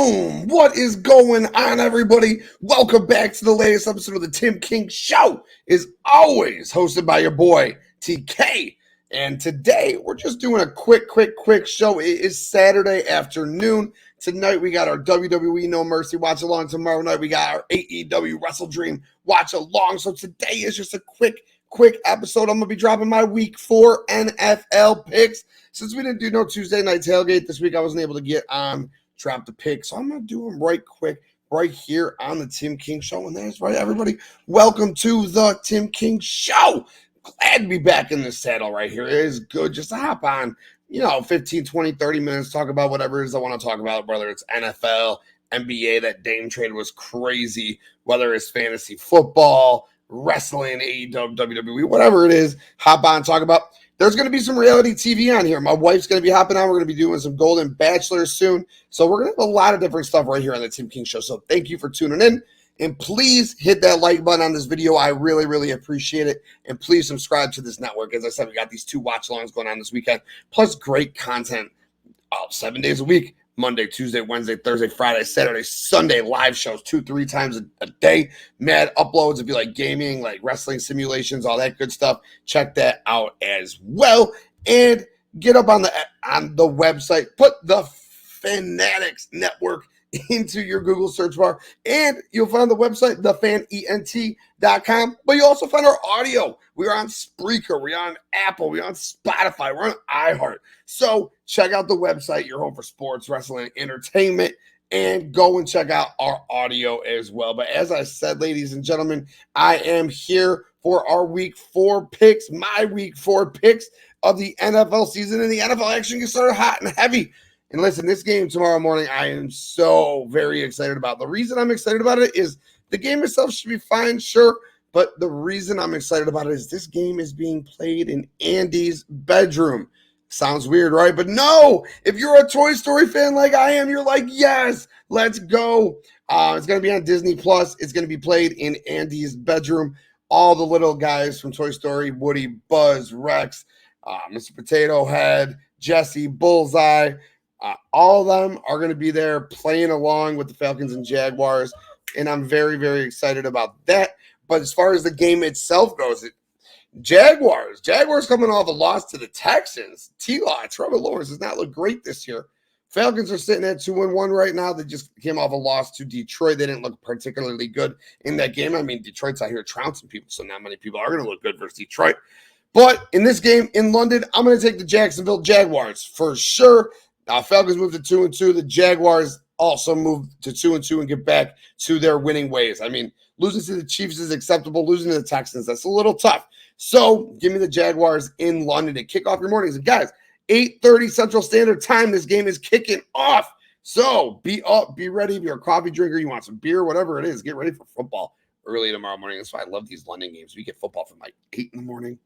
Boom! What is going on, everybody? Welcome back to the latest episode of the Tim King Show. Is always hosted by your boy TK. And today we're just doing a quick show. It is Saturday afternoon. Tonight we got our WWE No Mercy watch along. Tomorrow night we got our AEW Wrestle Dream watch along. So today is just a quick episode. I'm gonna be dropping my week 4 NFL picks. Since we didn't do no Tuesday night tailgate this week, I wasn't able to get on drop the pick. So I'm going to do them right quick, right here on the Tim King Show. And that's right, everybody. Welcome to the Tim King Show. Glad to be back in the saddle right here. It is good just to hop on, 15, 20, 30 minutes, talk about whatever it is I want to talk about, whether it's NFL, NBA, that Dame trade was crazy, whether it's fantasy football, wrestling, AEW, WWE, whatever it is, hop on, talk about. There's going to be some reality TV on here. My wife's going to be hopping on. We're going to be doing some Golden Bachelor soon. So we're going to have a lot of different stuff right here on the Tim King Show. So thank you for tuning in. And please hit that like button on this video. I really appreciate it. And please subscribe to this network. As I said, we got these 2 watch-alongs going on this weekend. Plus great content 7 days a week. Monday, Tuesday, Wednesday, Thursday, Friday, Saturday, Sunday, live shows 2-3 times a day. Mad uploads if you like gaming, like wrestling simulations, all that good stuff. Check that out as well. And get up on the website. Put the Fanatics Network into your Google search bar, and you'll find the website, thefanent.com. But you also find our audio. We're on Spreaker, we're on Apple, we're on Spotify, we're on iHeart. So check out the website, your home for sports, wrestling, entertainment, and go and check out our audio as well. But as I said, ladies and gentlemen, I am here for our week 4 picks, my week 4 picks of the NFL season, and the NFL action gets started hot and heavy. And listen, this game tomorrow morning, I am so very excited about. The reason I'm excited about it is the game itself should be fine, sure. But the reason I'm excited about it is this game is being played in Andy's bedroom. Sounds weird, right? But no, if you're a Toy Story fan like I am, you're like, yes, let's go. It's going to be on Disney+. It's going to be played in Andy's bedroom. All the little guys from Toy Story, Woody, Buzz, Rex, Mr. Potato Head, Jesse, Bullseye, all of them are going to be there playing along with the Falcons and Jaguars, and I'm very excited about that. But as far as the game itself goes, Jaguars coming off a loss to the Texans. T-Law, Trevor Lawrence does not look great this year. Falcons are sitting at 2-1 right now. They just came off a loss to Detroit. They didn't look particularly good in that game. I mean, Detroit's out here trouncing people, so not many people are going to look good versus Detroit. But in this game in London, I'm going to take the Jacksonville Jaguars for sure. Falcons moved to 2-2. The Jaguars also moved to 2-2 and get back to their winning ways. I mean, losing to the Chiefs is acceptable. Losing to the Texans, that's a little tough. So give me the Jaguars in London to kick off your mornings. And guys, 8:30 Central Standard Time, this game is kicking off. So be up, be ready. If you're a coffee drinker, you want some beer, whatever it is, get ready for football early tomorrow morning. That's why I love these London games. We get football from like 8 in the morning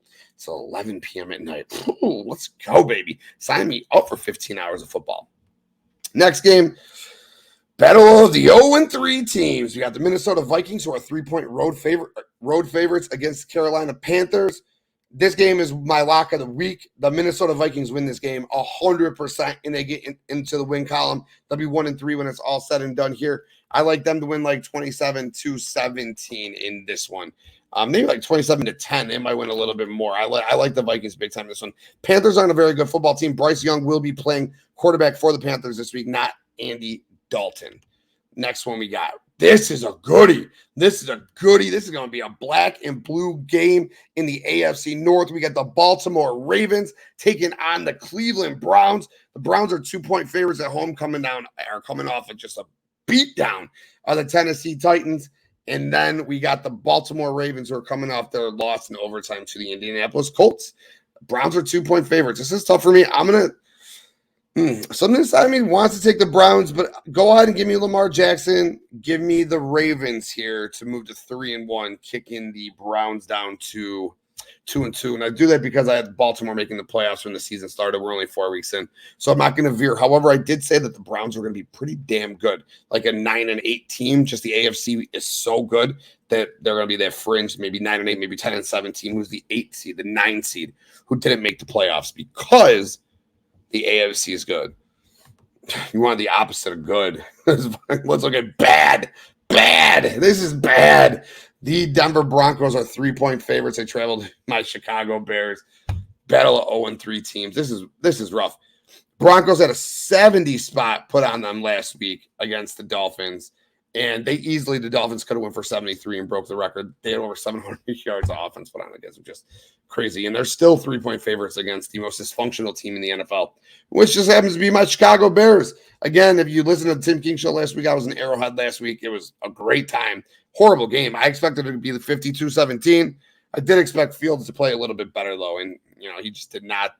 to 11 p.m. at night. Ooh, let's go, baby. Sign me up for 15 hours of football. Next game, battle of the 0-3 teams. We got the Minnesota Vikings, who are 3-point road favorites against the Carolina Panthers. This game is my lock of the week. The Minnesota Vikings win this game 100%, and they get into the win column. They'll be 1-3 when it's all said and done here. I like them to win like 27-17 in this one. Maybe like 27-10. They might win a little bit more. I like the Vikings big time in this one. Panthers aren't a very good football team. Bryce Young will be playing quarterback for the Panthers this week, not Andy Dalton. Next one we got. This is a goodie. This is going to be a black and blue game in the AFC North. We got the Baltimore Ravens taking on the Cleveland Browns. The Browns are 2-point favorites at home, coming off of just a beatdown of the Tennessee Titans. And then we got the Baltimore Ravens, who are coming off their loss in overtime to the Indianapolis Colts. Browns are 2-point favorites. This is tough for me. Something inside of me wants to take the Browns, but go ahead and give me Lamar Jackson. Give me the Ravens here to move to 3-1, kicking the Browns down to 2-2. And I do that because I had Baltimore making the playoffs when the season started. We're only 4 weeks in, so I'm not going to veer. However, I did say that the Browns were going to be pretty damn good, like a 9-8 team. Just the AFC is so good that they're going to be that fringe, maybe 9-8, maybe 10-17. Who's the 8 seed, the 9 seed, who didn't make the playoffs because the AFC is good. You want the opposite of good. Let's look at bad. Bad. This is bad. The Denver Broncos are 3-point favorites. They traveled my Chicago Bears. Battle of 0-3 teams. This is rough. Broncos had a 70 spot put on them last week against the Dolphins, and the Dolphins could have went for 73 and broke the record. They had over 700 yards of offense put on against them, just crazy. And they're still 3-point favorites against the most dysfunctional team in the NFL, which just happens to be my Chicago Bears. Again, if you listen to the Tim King show last week, I was in Arrowhead last week. It was a great time. Horrible game. I expected it to be the 52-17. I did expect Fields to play a little bit better, though, and he just did not.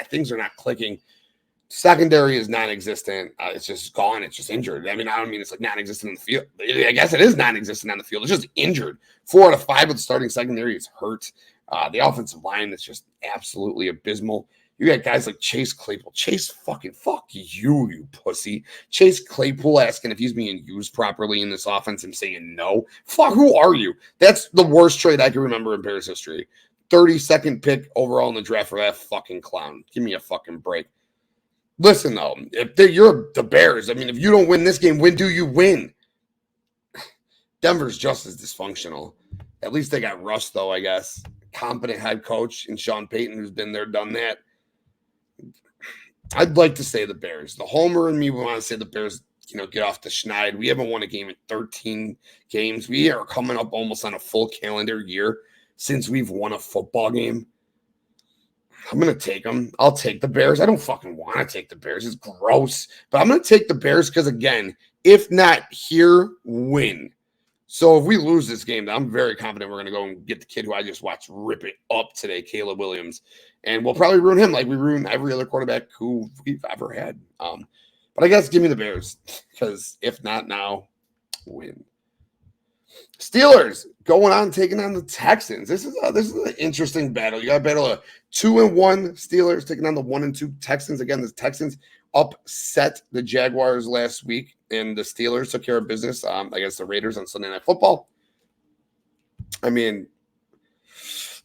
Things are not clicking. Secondary is non-existent. It's just gone. It's just injured. I don't mean it's like non-existent in the field. I guess it is non-existent on the field. It's just injured. 4 out of 5 of the starting secondary is hurt. The offensive line is just absolutely abysmal. You got guys like Chase Claypool. Chase fuck you pussy. Chase Claypool asking if he's being used properly in this offense and saying no. Fuck, who are you? That's the worst trade I can remember in Bears history. 32nd pick overall in the draft for that fucking clown. Give me a fucking break. Listen, though, if you're the Bears, if you don't win this game, when do you win? Denver's just as dysfunctional. At least they got Russ, though, I guess. Competent head coach in Sean Payton, who's been there, done that. I'd like to say the Bears. The homer in me would want to say the Bears, get off the schneid. We haven't won a game in 13 games. We are coming up almost on a full calendar year since we've won a football game. I'm going to take them. I'll take the Bears. I don't fucking want to take the Bears. It's gross. But I'm going to take the Bears because, again, if not here, win. So if we lose this game, I'm very confident we're going to go and get the kid who I just watched rip it up today, Caleb Williams. And we'll probably ruin him like we ruin every other quarterback who we've ever had. But I guess give me the Bears because if not now, win. Steelers going on taking on the Texans. This is an interesting battle. You got a battle of 2-1 Steelers taking on the 1-2 Texans. Again, the Texans upset the Jaguars last week, and the Steelers took care of business against the Raiders on Sunday Night Football. I'm going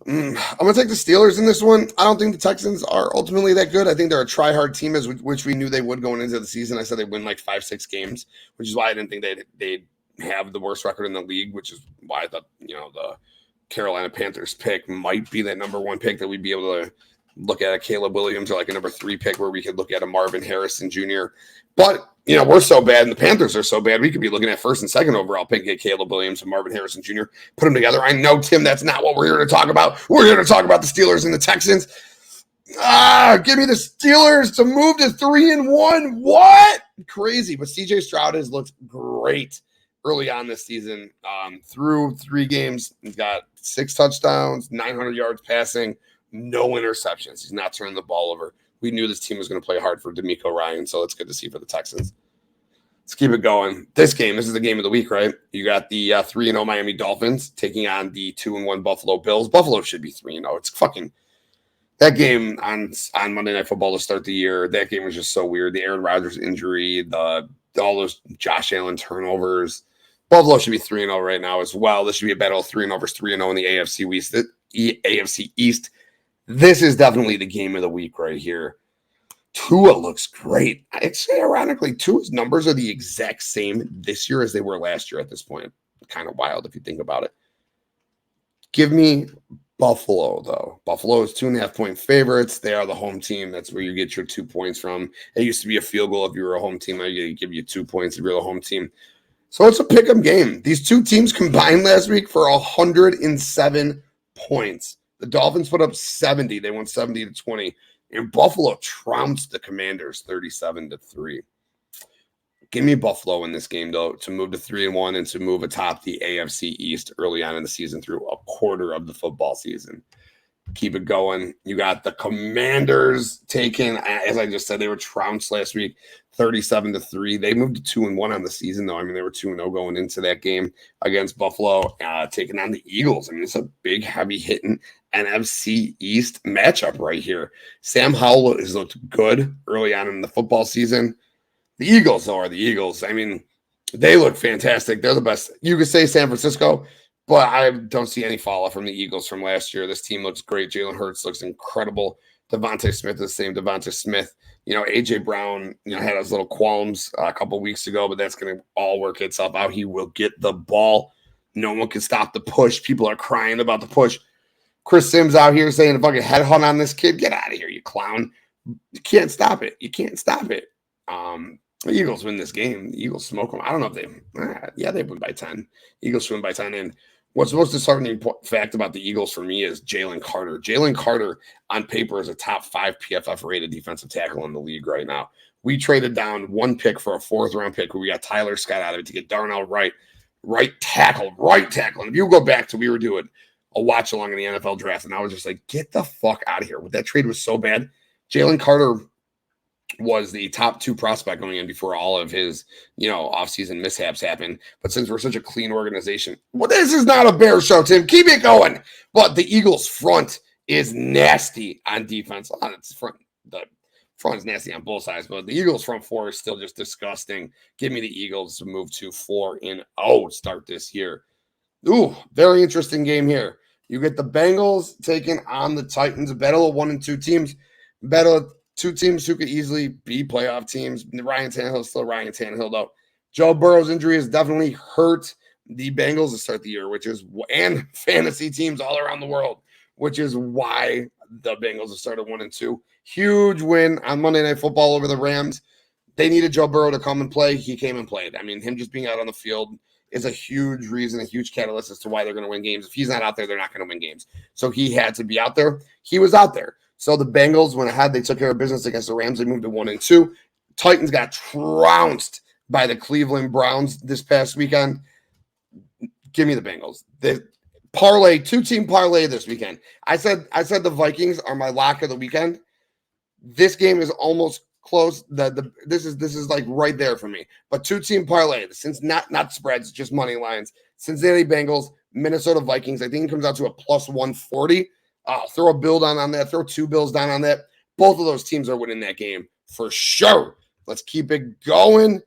to take the Steelers in this one. I don't think the Texans are ultimately that good. I think they're a try-hard team, which we knew they would going into the season. I said they'd win like 5-6 games, which is why I didn't think they'd have the worst record in the league, which is why I thought, the Carolina Panthers pick might be that number 1 pick that we'd be able to look at a Caleb Williams or like a number 3 pick where we could look at a Marvin Harrison Jr. But, we're so bad and the Panthers are so bad. We could be looking at 1st and 2nd overall pick at Caleb Williams and Marvin Harrison Jr. Put them together. I know, Tim, that's not what we're here to talk about. We're here to talk about the Steelers and the Texans. Give me the Steelers to move to 3-1. What? Crazy. But CJ Stroud has looked great early on this season. Through 3 games, he's got 6 touchdowns, 900 yards passing, no interceptions. He's not turning the ball over. We knew this team was going to play hard for DeMeco Ryan, so it's good to see for the Texans. Let's keep it going. This is the game of the week, right? You got the 3-0 Miami Dolphins taking on the 2-1 Buffalo Bills. Buffalo should be 3-0. It's fucking that game on Monday Night Football to start the year. That game was just so weird. The Aaron Rodgers injury, all those Josh Allen turnovers. Buffalo should be 3-0 right now as well. This should be a battle of 3-0 versus 3-0 in the AFC East. This is definitely the game of the week right here. Tua looks great. Actually, ironically, Tua's numbers are the exact same this year as they were last year at this point. Kind of wild if you think about it. Give me Buffalo, though. Buffalo is 2.5-point favorites. They are the home team. That's where you get your 2 points from. It used to be a field goal if you were a home team. I give you 2 points if you're the home team. So it's a pick-em game. These 2 teams combined last week for 107 points. The Dolphins put up 70. They won 70-20. And Buffalo trounced the Commanders 37-3. Give me Buffalo in this game, though, to move to 3-1 and to move atop the AFC East early on in the season through a quarter of the football season. Keep it going. You got the Commanders taking, as I just said, they were trounced last week, 37-3. They moved to 2-1 on the season, though. They were 2-0 going into that game against Buffalo, taking on the Eagles. It's a big, heavy-hitting NFC East matchup right here. Sam Howell has looked good early on in the football season. The Eagles, though, are the Eagles. They look fantastic. They're the best. You could say San Francisco, but I don't see any fallout from the Eagles from last year. This team looks great. Jalen Hurts looks incredible. Devontae Smith is the same Devontae Smith. AJ Brown, had his little qualms a couple weeks ago, but that's going to all work itself out. He will get the ball. No one can stop the push. People are crying about the push. Chris Sims out here saying a fucking headhunt on this kid. Get out of here, you clown. You can't stop it. You can't stop it. The Eagles win this game. The Eagles smoke them. I don't know if they win by 10. Eagles win by 10. And what's the most disheartening fact about the Eagles for me is Jalen Carter. Jalen Carter on paper is a top 5 PFF rated defensive tackle in the league right now. We traded down one pick for a 4th round pick where we got Tyler Scott out of it to get Darnell Wright, right tackle. And if you go back to we were doing a watch along in the NFL draft, and I was just like, get the fuck out of here. That trade was so bad. Jalen Carter was the top 2 prospect going in before all of his, offseason mishaps happened. But since we're such a clean organization, well, this is not a bear show, Tim. Keep it going. But the Eagles front is nasty on defense. The front is nasty on both sides, but the Eagles front 4 is still just disgusting. Give me the Eagles to move to 4-0 start this year. Ooh, very interesting game here. You get the Bengals taking on the Titans, a battle of 1 and 2 teams, battle of 2 teams who could easily be playoff teams. Ryan Tannehill is still Ryan Tannehill, though. Joe Burrow's injury has definitely hurt the Bengals to start the year, and fantasy teams all around the world, which is why the Bengals have started 1 and 2. Huge win on Monday Night Football over the Rams. They needed Joe Burrow to come and play. He came and played. I mean, him just being out on the field is a huge reason, a huge catalyst as to why they're going to win games. If he's not out there, they're not going to win games. So he had to be out there. He was out there. So the Bengals went ahead. They took care of business against the Rams. They moved to 1 and 2. Titans got trounced by the Cleveland Browns this past weekend. Give me the Bengals. The parlay, 2-team parlay this weekend. I said the Vikings are my lock of the weekend. This game is almost close. This is like right there for me. But 2-team parlay, since not spreads, just money lines. Cincinnati Bengals, Minnesota Vikings. I think it comes out to a plus 140. Throw a bill down on that. Throw 2 bills down on that. Both of those teams are winning that game for sure. Let's keep it going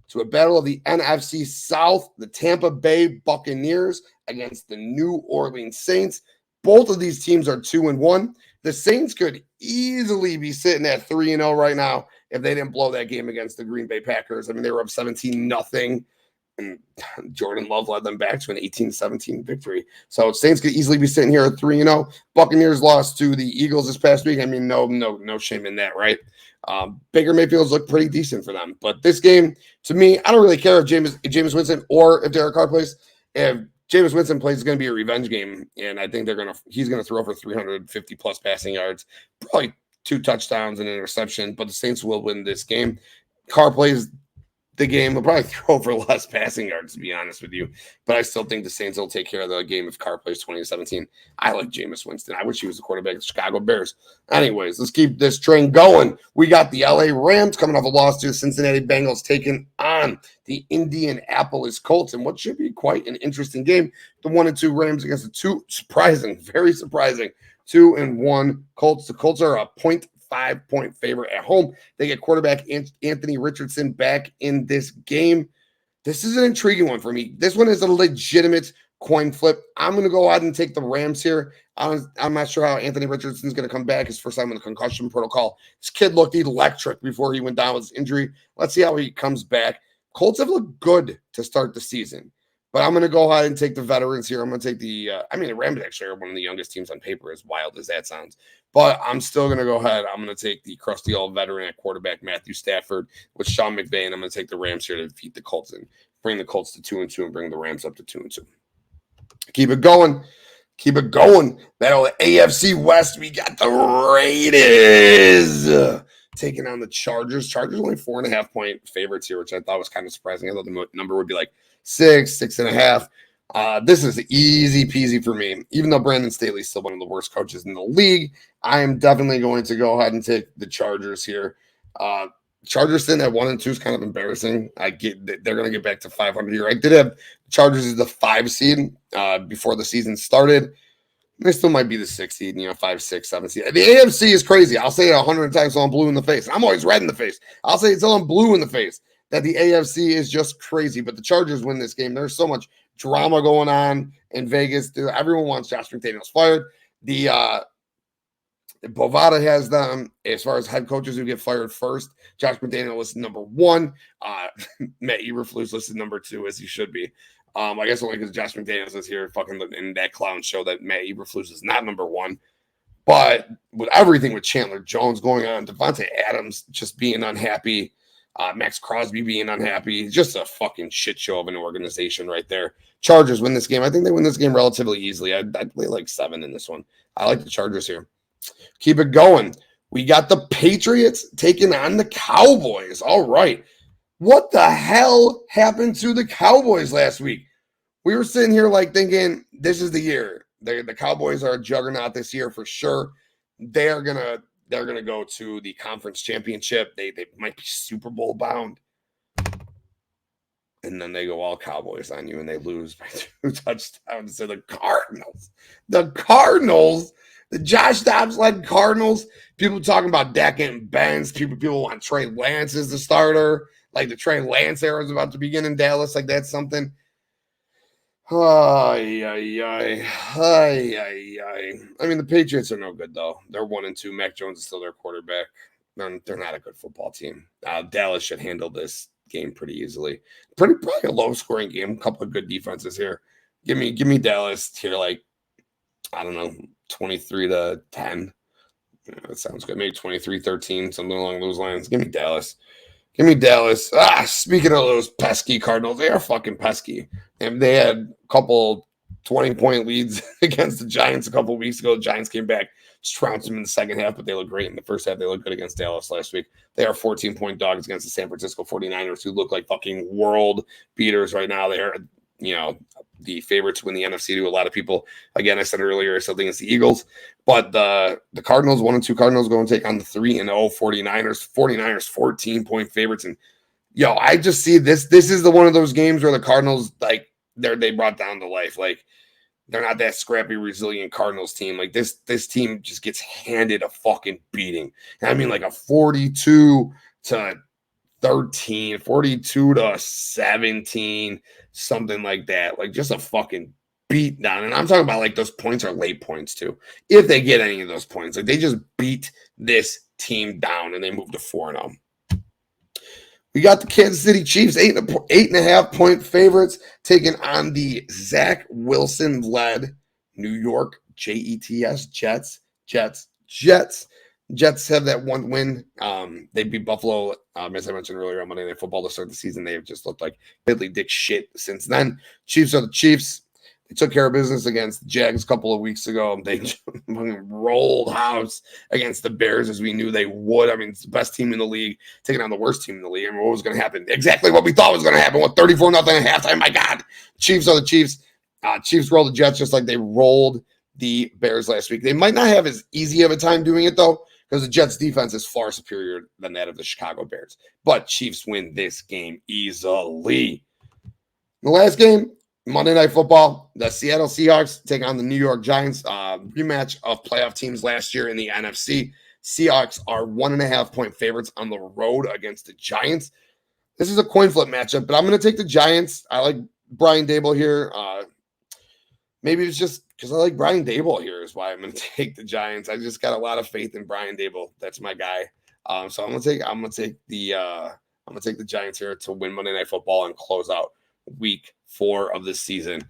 to a battle of the NFC South. The Tampa Bay Buccaneers against the New Orleans Saints. Both of these teams are 2-1. The Saints could easily be sitting at 3-0 right now if they didn't blow that game against the Green Bay Packers. I mean, they were up 17-0. And Jordan Love led them back to an 18-17 victory. So Saints could easily be sitting here at 3-0. Buccaneers lost to the Eagles this past week. I mean, no shame in that, right? Baker Mayfield's looked pretty decent for them. But this game, to me, I don't really care if Jameis Winston or if Derek Carr plays. If Jameis Winston plays, it's going to be a revenge game, and I think he's going to throw for 350-plus passing yards, probably 2 touchdowns and an interception, but the Saints will win this game. Carr plays the game. Will probably throw for less passing yards, to be honest with you. But I still think the Saints will take care of the game if Carr plays 2017. I like Jameis Winston. I wish he was the quarterback of the Chicago Bears. Anyways, let's keep this train going. We got the LA Rams coming off a loss to the Cincinnati Bengals taking on the Indianapolis Colts in what should be quite an interesting game. The 1 and 2 Rams against the very surprising 2-1 Colts. The Colts are a 0.5-point favorite at home. They get quarterback Anthony Richardson back in this game. This is an intriguing one for me. This one is a legitimate coin flip. I'm going to go ahead and take the Rams here. I'm not sure how Anthony Richardson's going to come back. His first time in the concussion protocol. This kid looked electric before he went down with his injury. Let's see how he comes back. Colts have looked good to start the season. But I'm going to go ahead and take the veterans here. I'm going to take the Rams actually are one of the youngest teams on paper, as wild as that sounds. But I'm still going to go ahead. I'm going to take the crusty old veteran at quarterback, Matthew Stafford, with Sean McVay, and I'm going to take the Rams here to defeat the Colts and bring the Colts to 2-2 and bring the Rams up to 2-2. Keep it going. Keep it going. Battle of AFC West. We got the Raiders taking on the Chargers. Chargers only 4.5-point favorites here, which I thought was kind of surprising. I thought the number would be like 6.5. This is easy peasy for me. Even though Brandon Staley's still one of the worst coaches in the league, I am definitely going to go ahead and take the Chargers here. Chargers sitting at 1 and 2 is kind of embarrassing. I get that they're going to get back to 500 here. I did have Chargers as the 5 seed before the season started. They still might be the 6 seed, 5, 6, 7 seed. The AFC is crazy. I'll say it 100 times till I'm blue in the face. I'm always red in the face. I'll say it till I'm blue in the face that the AFC is just crazy. But the Chargers win this game. There's so much drama going on in Vegas. Everyone wants Josh McDaniels fired. The Bovada has them. As far as head coaches who get fired first, Josh McDaniel is number one. Matt Eberflus listed number two, as he should be. I guess only because Josh McDaniels is here fucking in that clown show that Matt Eberflus is not number one. But with everything with Chandler Jones going on, Devontae Adams just being unhappy, Max Crosby being unhappy, just a fucking shit show of an organization right there. Chargers win this game. I think they win this game relatively easily. I'd play like 7 in this one. I like the Chargers here. Keep it going. We got the Patriots taking on the Cowboys. All right. What the hell happened to the Cowboys last week? We were sitting here like thinking this is the year. The Cowboys are a juggernaut this year for sure. They're gonna go to the conference championship. They might be Super Bowl bound. And then they go all Cowboys on you and they lose by 2 touchdowns to the Cardinals. The Cardinals, the Josh Dobbs-led Cardinals. People talking about Dak getting benched. People want Trey Lance as the starter. Like the Trey Lance era is about to begin in Dallas. Like that's something. Ay. I mean, the Patriots are no good, though. They're 1-2. Mac Jones is still their quarterback. They're not a good football team. Dallas should handle this game pretty easily. Probably a low-scoring game. A couple of good defenses here. Give me Dallas here, like, I don't know, 23-10. That sounds good. Maybe 23-13, something along those lines. Give me Dallas. Give me Dallas. Speaking of those pesky Cardinals, they are fucking pesky. And they had a couple 20-point leads against the Giants a couple of weeks ago. The Giants came back, just trounced them in the second half, but they look great in the first half. They look good against Dallas last week. They are 14-point dogs against the San Francisco 49ers, who look like fucking world beaters right now. They are, the favorites win the NFC to a lot of people. Again, I said earlier, I still think it's the Eagles. But the Cardinals, 1-2 Cardinals, going to take on the 3-0 49ers. 49ers, 14-point favorites. And, I just see this. This is one of those games where the Cardinals, like, they brought down to life. Like, they're not that scrappy, resilient Cardinals team. Like, this team just gets handed a fucking beating. And I mean, like, a 42-13, 42-17, something like that. Like, just a fucking beat down. And I'm talking about, like, those points are late points, too. If they get any of those points. Like, they just beat this team down, and they move to 4-0. We got the Kansas City Chiefs, 8.5-point favorites, taking on the Zach Wilson-led New York Jets. Jets have that one win. They beat Buffalo, as I mentioned earlier, on Monday Night Football to start the season. They've just looked like piddly dick shit since then. Chiefs are the Chiefs. They took care of business against the Jags a couple of weeks ago. They rolled house against the Bears, as we knew they would. I mean, it's the best team in the league, taking on the worst team in the league. And what was going to happen? Exactly what we thought was going to happen. 34-0 at halftime. My God. Chiefs are the Chiefs. Chiefs rolled the Jets just like they rolled the Bears last week. They might not have as easy of a time doing it, though, because the Jets' defense is far superior than that of the Chicago Bears. But Chiefs win this game easily. The last game, Monday Night Football, the Seattle Seahawks take on the New York Giants, rematch of playoff teams last year in the NFC. Seahawks are 1.5-point favorites on the road against the Giants. This is a coin flip matchup, but I'm going to take the Giants. I like Brian Daboll here. Maybe it's just because I like Brian Daboll here is why I'm going to take the Giants. I just got a lot of faith in Brian Daboll. That's my guy. So I'm going to take the Giants here to win Monday Night Football and close out week 4 of this season.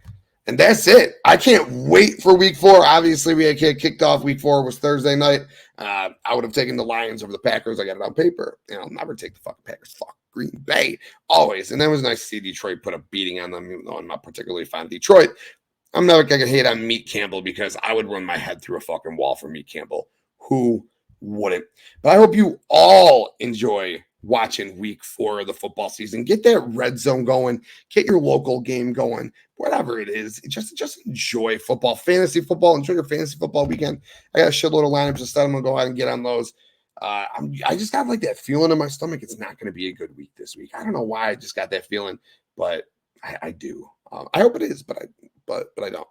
And that's it. I can't wait for week 4. Obviously, we had kicked off week 4 was Thursday night. I would have taken the Lions over the Packers. I got it on paper. And I'll never take the fucking Packers. Fuck Green Bay. Always. And that was nice to see Detroit put a beating on them, even though I'm not particularly fond of Detroit. I'm never going to hate on Meat Campbell because I would run my head through a fucking wall for Meat Campbell. Who wouldn't? But I hope you all enjoy watching week 4 of the football season. Get that red zone going. Get your local game going. Whatever it is, just enjoy football, fantasy football. Enjoy your fantasy football weekend. I got a shitload of lineups instead. I'm going to go ahead and get on those. I just got like that feeling in my stomach. It's not going to be a good week this week. I don't know why I just got that feeling, but I do. I hope it is, but I don't.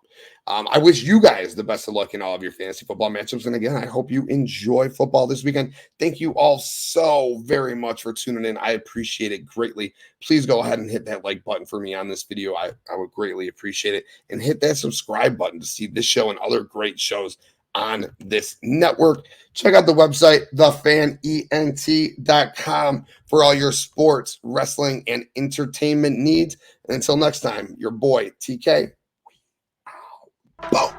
I wish you guys the best of luck in all of your fantasy football matchups. And again, I hope you enjoy football this weekend. Thank you all so very much for tuning in. I appreciate it greatly. Please go ahead and hit that like button for me on this video. I would greatly appreciate it. And hit that subscribe button to see this show and other great shows on this network. Check out the website, thefanent.com, for all your sports, wrestling, and entertainment needs. And until next time, your boy, TK. Boom.